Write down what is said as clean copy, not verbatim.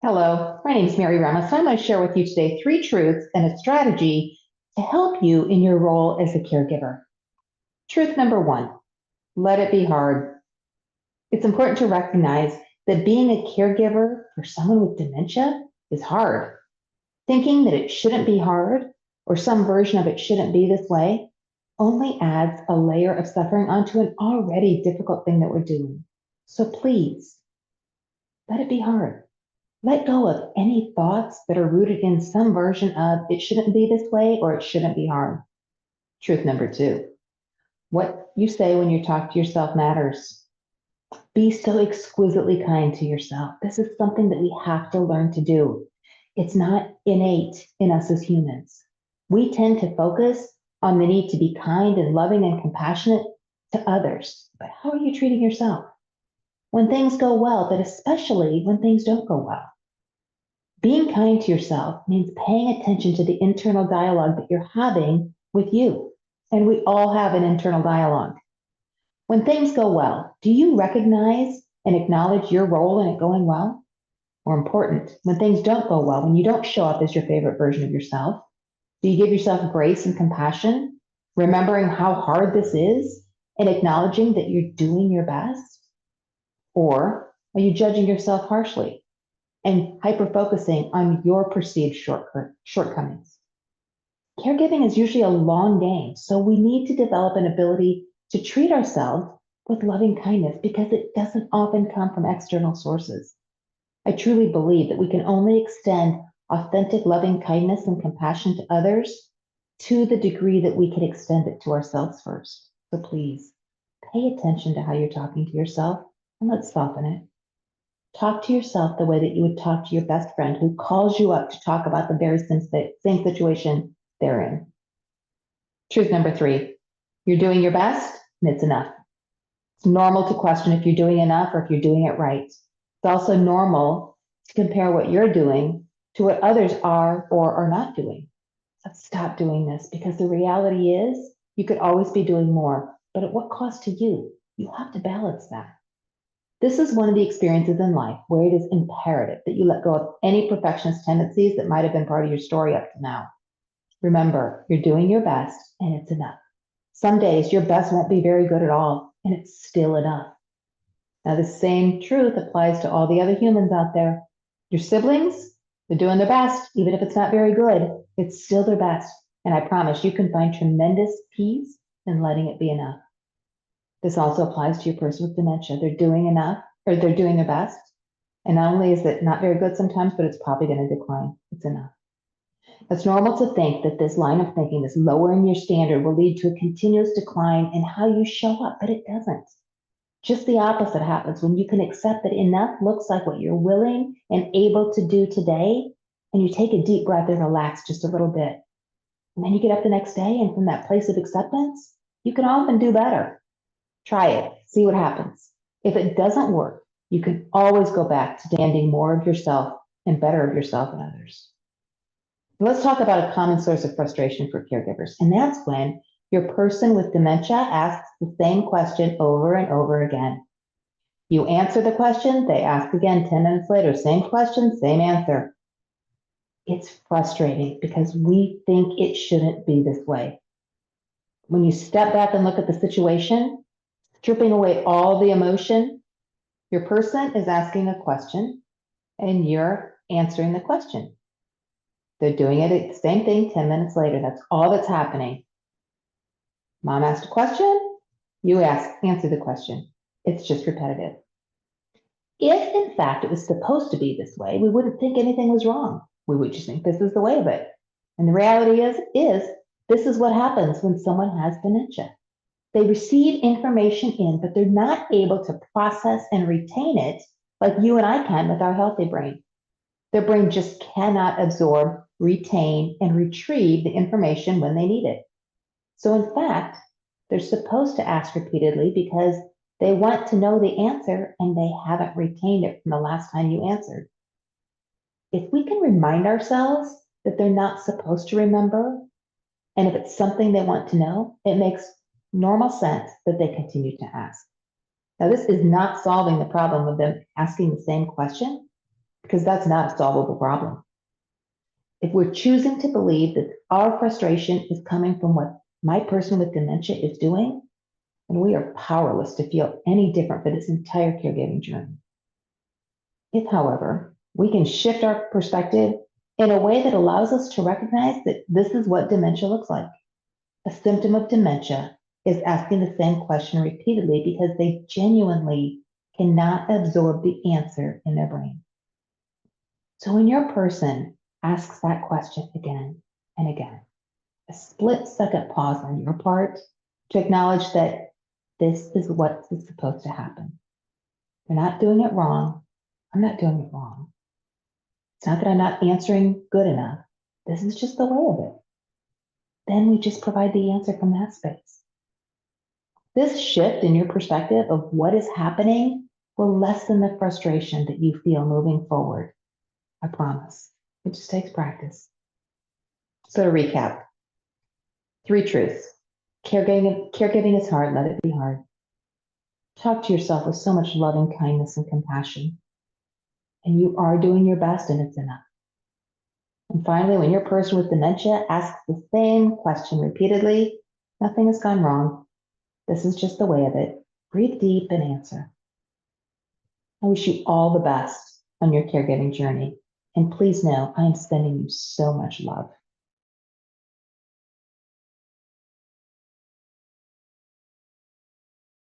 Hello, my name is Mary Remmes, and I'm going to share with you today 3 truths and a strategy to help you in your role as a caregiver. Truth number 1, let it be hard. It's important to recognize that being a caregiver for someone with dementia is hard. Thinking that it shouldn't be hard or some version of it shouldn't be this way only adds a layer of suffering onto an already difficult thing that we're doing. So please, let it be hard. Let go of any thoughts that are rooted in some version of it shouldn't be this way or it shouldn't be hard. Truth number 2, what you say when you talk to yourself matters. Be so exquisitely kind to yourself. This is something that we have to learn to do. It's not innate in us as humans. We tend to focus on the need to be kind and loving and compassionate to others. But how are you treating yourself? When things go well, but especially when things don't go well. Being kind to yourself means paying attention to the internal dialogue that you're having with you. And we all have an internal dialogue. When things go well, do you recognize and acknowledge your role in it going well? Or important, when things don't go well, when you don't show up as your favorite version of yourself, do you give yourself grace and compassion, remembering how hard this is and acknowledging that you're doing your best? Or are you judging yourself harshly and hyper-focusing on your perceived shortcomings? Caregiving is usually a long game, so we need to develop an ability to treat ourselves with loving kindness because it doesn't often come from external sources. I truly believe that we can only extend authentic loving kindness and compassion to others to the degree that we can extend it to ourselves first. So please pay attention to how you're talking to yourself and let's soften it. Talk to yourself the way that you would talk to your best friend who calls you up to talk about the very same situation they're in. Truth number 3, you're doing your best and it's enough. It's normal to question if you're doing enough or if you're doing it right. It's also normal to compare what you're doing to what others are or are not doing. Let's stop doing this because the reality is you could always be doing more, but at what cost to you? You have to balance that. This is one of the experiences in life where it is imperative that you let go of any perfectionist tendencies that might have been part of your story up to now. Remember, you're doing your best and it's enough. Some days your best won't be very good at all, and it's still enough. Now, the same truth applies to all the other humans out there. Your siblings, they're doing their best, even if it's not very good, it's still their best. And I promise you can find tremendous peace in letting it be enough. This also applies to your person with dementia. They're doing enough, or they're doing their best. And not only is it not very good sometimes, but it's probably going to decline. It's enough. It's normal to think that this line of thinking, this lowering your standard, will lead to a continuous decline in how you show up, but it doesn't. Just the opposite happens when you can accept that enough looks like what you're willing and able to do today, and you take a deep breath and relax just a little bit. And then you get up the next day, and from that place of acceptance, you can often do better. Try it, see what happens. If it doesn't work, you can always go back to demanding more of yourself and better of yourself and others. Let's talk about a common source of frustration for caregivers, and that's when your person with dementia asks the same question over and over again. You answer the question, they ask again 10 minutes later, same question, same answer. It's frustrating because we think it shouldn't be this way. When you step back and look at the situation, stripping away all the emotion, your person is asking a question and you're answering the question. They're doing it the same thing 10 minutes later. That's all that's happening. Mom asked a question, you answer the question. It's just repetitive. If, in fact, it was supposed to be this way, we wouldn't think anything was wrong. We would just think this is the way of it. And the reality is this is what happens when someone has dementia. They receive information in, but they're not able to process and retain it like you and I can with our healthy brain. Their brain just cannot absorb, retain, and retrieve the information when they need it. So in fact, they're supposed to ask repeatedly because they want to know the answer and they haven't retained it from the last time you answered. If we can remind ourselves that they're not supposed to remember, and if it's something they want to know, it makes normal sense that they continue to ask. Now, this is not solving the problem of them asking the same question, because that's not a solvable problem. If we're choosing to believe that our frustration is coming from what my person with dementia is doing, then we are powerless to feel any different for this entire caregiving journey. If, however, we can shift our perspective in a way that allows us to recognize that this is what dementia looks like. A symptom of dementia is asking the same question repeatedly because they genuinely cannot absorb the answer in their brain. So when your person asks that question again and again, a split-second pause on your part to acknowledge that this is what is supposed to happen. You're not doing it wrong. I'm not doing it wrong. It's not that I'm not answering good enough. This is just the way of it. Then we just provide the answer from that space. This shift in your perspective of what is happening will lessen the frustration that you feel moving forward. I promise. It just takes practice. So to recap, 3 truths. Caregiving is hard, let it be hard. Talk to yourself with so much loving kindness and compassion. And you are doing your best and it's enough. And finally, when your person with dementia asks the same question repeatedly, nothing has gone wrong. This is just the way of it. Breathe deep and answer. I wish you all the best on your caregiving journey. And please know I am sending you so much love.